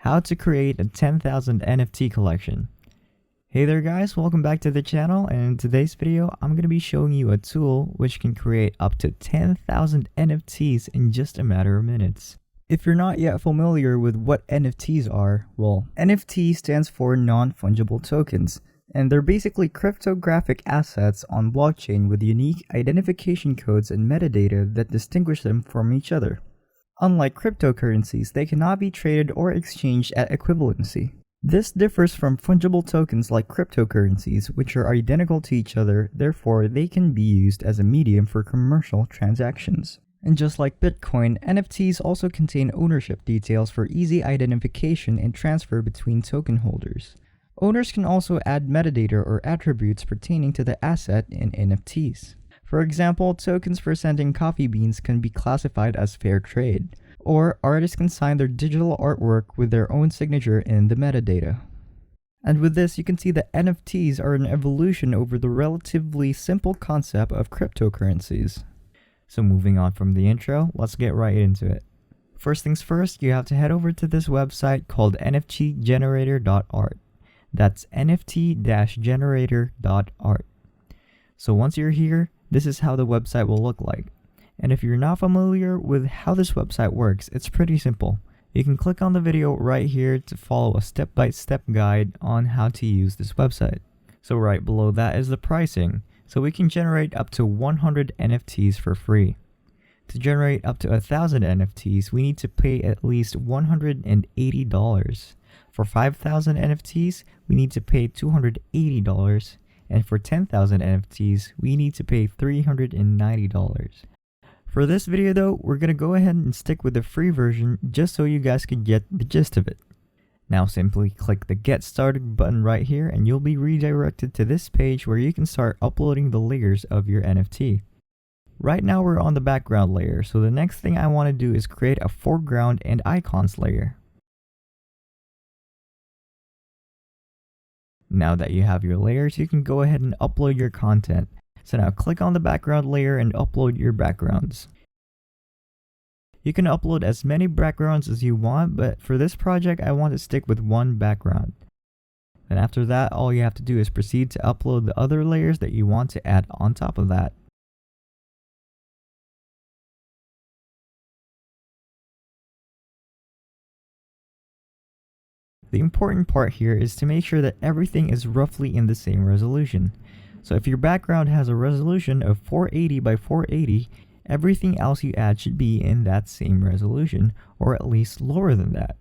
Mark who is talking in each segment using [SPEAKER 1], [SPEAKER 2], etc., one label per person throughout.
[SPEAKER 1] How to create a 10,000 NFT collection. Hey there guys, welcome back to the channel, and in today's video I'm going to be showing you a tool which can create up to 10,000 NFTs in just a matter of minutes. If you're not yet familiar with what NFTs are, well, NFT stands for non-fungible tokens, and they're basically cryptographic assets on blockchain with unique identification codes and metadata that distinguish them from each other. Unlike cryptocurrencies, they cannot be traded or exchanged at equivalency. This differs from fungible tokens like cryptocurrencies, which are identical to each other, therefore they can be used as a medium for commercial transactions. And just like Bitcoin, NFTs also contain ownership details for easy identification and transfer between token holders. Owners can also add metadata or attributes pertaining to the asset in NFTs. For example, tokens for sending coffee beans can be classified as fair trade, or artists can sign their digital artwork with their own signature in the metadata. And with this, you can see that NFTs are an evolution over the relatively simple concept of cryptocurrencies. So moving on from the intro, let's get right into it. First things first, you have to head over to this website called nftgenerator.art. That's nft-generator.art. So once you're here, this is how the website will look like. And if you're not familiar with how this website works, it's pretty simple. You can click on the video right here to follow a step-by-step guide on how to use this website. So right below that is the pricing. So we can generate up to 100 NFTs for free. To generate up to 1,000 NFTs, we need to pay at least $180. For 5,000 NFTs, we need to pay $280. And for 10,000 NFTs, we need to pay $390. For this video though, we're going to go ahead and stick with the free version just so you guys can get the gist of it. Now simply click the Get Started button right here and you'll be redirected to this page where you can start uploading the layers of your NFT. Right now we're on the background layer, so the next thing I want to do is create a foreground and icons layer. Now that you have your layers, you can go ahead and upload your content. So now click on the background layer and upload your backgrounds. You can upload as many backgrounds as you want, but for this project I want to stick with one background. And after that, all you have to do is proceed to upload the other layers that you want to add on top of that. The important part here is to make sure that everything is roughly in the same resolution. So if your background has a resolution of 480 by 480, everything else you add should be in that same resolution, or at least lower than that.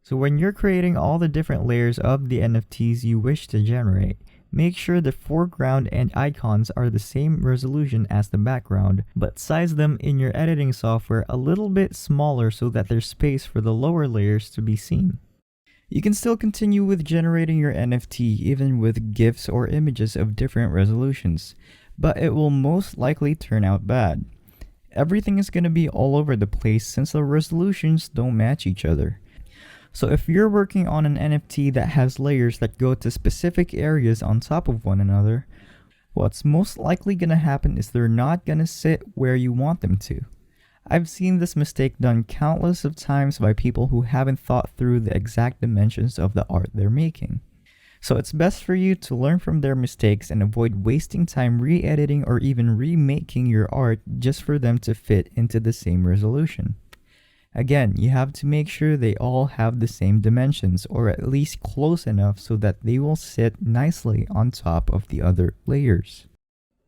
[SPEAKER 1] So when you're creating all the different layers of the NFTs you wish to generate, make sure the foreground and icons are the same resolution as the background, but size them in your editing software a little bit smaller so that there's space for the lower layers to be seen. You can still continue with generating your NFT even with GIFs or images of different resolutions, but it will most likely turn out bad. Everything is going to be all over the place since the resolutions don't match each other. So if you're working on an NFT that has layers that go to specific areas on top of one another, what's most likely going to happen is they're not going to sit where you want them to. I've seen this mistake done countless of times by people who haven't thought through the exact dimensions of the art they're making. So it's best for you to learn from their mistakes and avoid wasting time re-editing or even remaking your art just for them to fit into the same resolution. Again, you have to make sure they all have the same dimensions or at least close enough so that they will sit nicely on top of the other layers.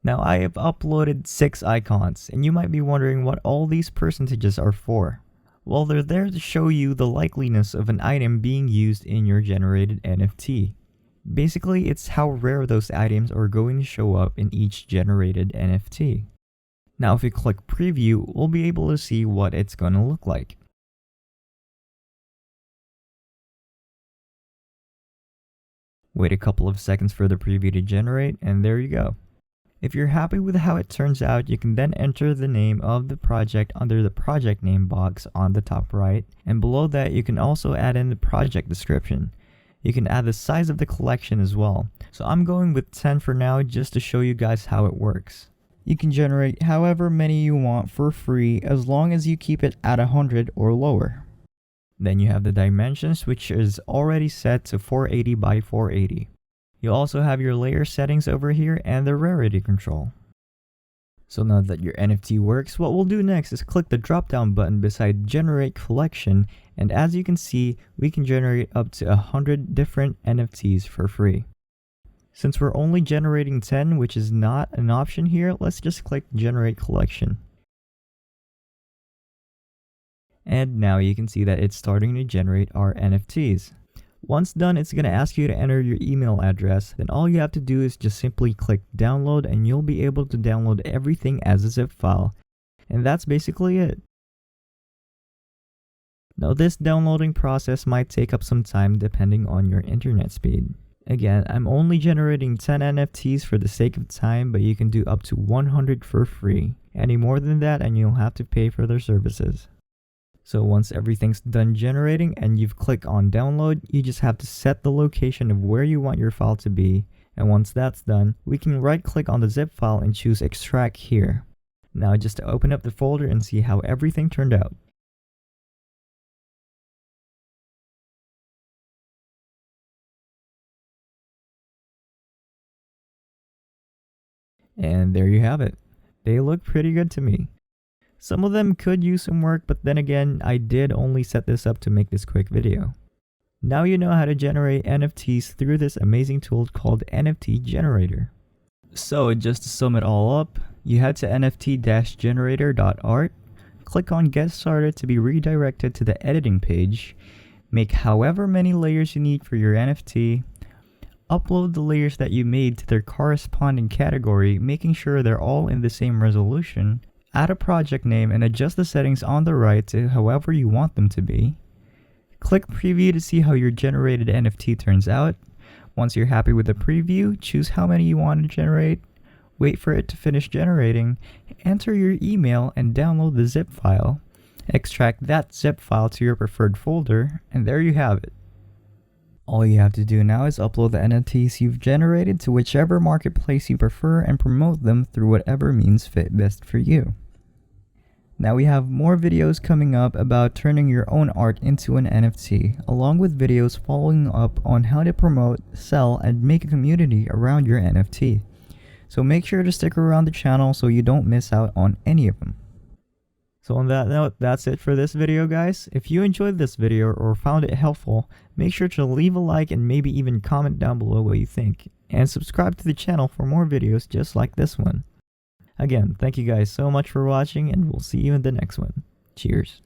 [SPEAKER 1] Now I have uploaded 6 icons, and you might be wondering what all these percentages are for. Well, they're there to show you the likeliness of an item being used in your generated NFT. Basically, it's how rare those items are going to show up in each generated NFT. Now if you click preview, we'll be able to see what it's going to look like. Wait a couple of seconds for the preview to generate, and there you go. If you're happy with how it turns out, you can then enter the name of the project under the project name box on the top right, and below that you can also add in the project description. You can add the size of the collection as well. So I'm going with 10 for now just to show you guys how it works. You can generate however many you want for free as long as you keep it at 100 or lower. Then you have the dimensions, which is already set to 480 by 480. You also have your layer settings over here and the rarity control. So now that your NFT works, what we'll do next is click the drop down button beside generate collection, and as you can see, we can generate up to 100 different NFTs for free. Since we're only generating 10, which is not an option here, let's just click generate collection. And now you can see that it's starting to generate our NFTs. Once done, it's going to ask you to enter your email address. Then all you have to do is just simply click download and you'll be able to download everything as a zip file. And that's basically it. Now this downloading process might take up some time depending on your internet speed. Again, I'm only generating 10 NFTs for the sake of time, but you can do up to 100 for free. Any more than that and you'll have to pay for their services. So once everything's done generating and you've clicked on download, you just have to set the location of where you want your file to be. And once that's done, we can right click on the zip file and choose extract here. Now just to open up the folder and see how everything turned out. And there you have it. They look pretty good to me. Some of them could use some work, but then again, I did only set this up to make this quick video. Now you know how to generate NFTs through this amazing tool called NFT Generator. So just to sum it all up, you head to nft-generator.art, click on Get Started to be redirected to the editing page, make however many layers you need for your NFT, upload the layers that you made to their corresponding category, making sure they're all in the same resolution, add a project name and adjust the settings on the right to however you want them to be. Click preview to see how your generated NFT turns out. Once you're happy with the preview, choose how many you want to generate, wait for it to finish generating, enter your email and download the zip file. Extract that zip file to your preferred folder, and there you have it. All you have to do now is upload the NFTs you've generated to whichever marketplace you prefer and promote them through whatever means fit best for you. Now we have more videos coming up about turning your own art into an NFT, along with videos following up on how to promote, sell, and make a community around your NFT. So make sure to stick around the channel so you don't miss out on any of them. So on that note, that's it for this video, guys. If you enjoyed this video or found it helpful, make sure to leave a like and maybe even comment down below what you think. And subscribe to the channel for more videos just like this one. Again, thank you guys so much for watching and we'll see you in the next one. Cheers.